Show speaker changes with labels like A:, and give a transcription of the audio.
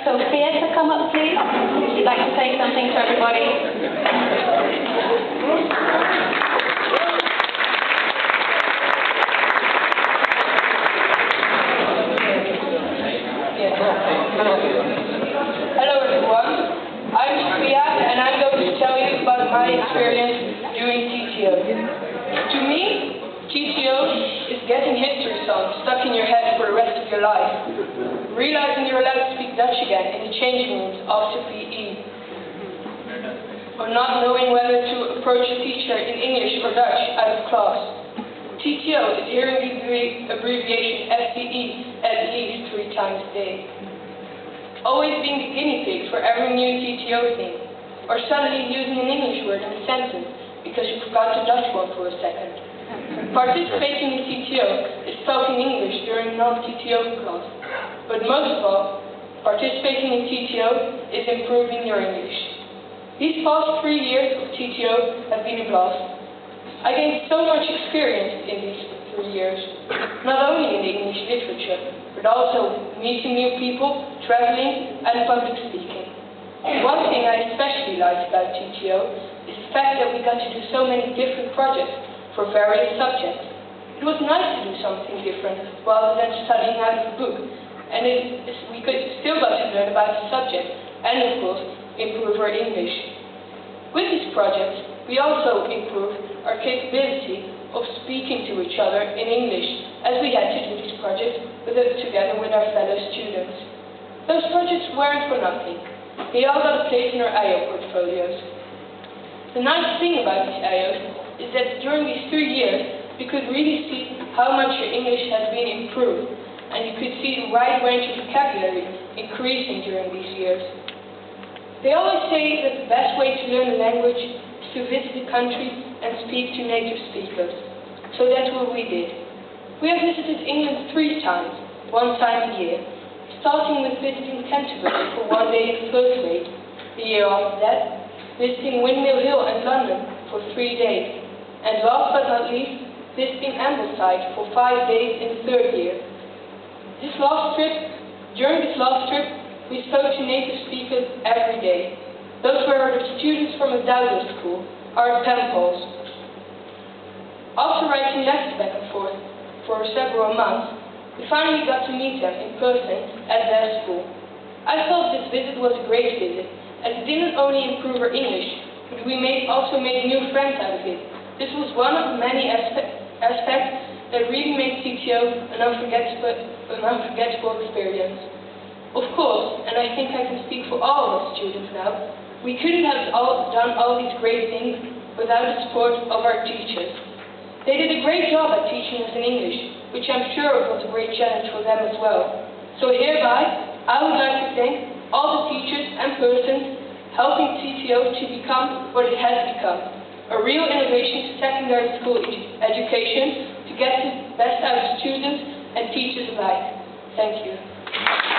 A: Sophia to come up, please. She'd like to say something to everybody.
B: Hello everyone, I'm Sophia and I'm going to tell you about my experience doing TTO. To me, TTO is getting history songs stuck in your head for the rest of your life. Realizing you're allowed to speak Dutch again in the changing rooms after PE. Or not knowing whether to approach a teacher in English or Dutch out of class. TTO is hearing the abbreviation FTE at least 3 times a day. Always being the guinea pig for every new TTO thing. Or suddenly using an English word in a sentence because you forgot the Dutch one for a second. Participating in TTO is talking English during non-TTO class. But most of all, participating in TTO is improving your English. These past 3 years of TTO have been a blast. I gained so much experience in these 3 years, not only in the English literature, but also meeting new people, traveling, and public speaking. One thing I especially liked about TTO is the fact that we got to do so many different projects for various subjects. It was nice to do something different rather than studying out of a book, and we could still got to learn about the subject and, of course, improve our English. With these projects, we also improved our capability of speaking to each other in English, as we had to do these projects together with our fellow students. Those projects weren't for nothing. They all got a place in our IO portfolios. The nice thing about these IOs is that during these 3 years, you could really see how much your English has been improved, and you could see the wide range of vocabulary increasing during these years. They always say that the best way to learn a language is to visit the country and speak to native speakers. So that's what we did. We have visited England 3 times, 1 time a year, starting with visiting Canterbury for 1 day in first grade. The year after that, visiting Windmill Hill and London for 3 days. And last but not least, visiting Ambleside for 5 days in the 3rd year. During this last trip, we spoke to native speakers every day. Those were the students from a Douglas school, our pen pals. After writing letters back and forth for several months, we finally got to meet them in person at their school. I thought this visit was a great visit, as it didn't only improve our English, but we also made new friends out of it. This was one of the many aspects that really made TTO an unforgettable experience. Of course, and I think I can speak for all of us students now, we couldn't have done all these great things without the support of our teachers. They did a great job at teaching us in English, which I'm sure was a great challenge for them as well. So hereby, I would like to thank all the teachers and persons helping TTO to become what it has become. A real innovation to secondary school education to get the best out of students and teachers alike. Thank you.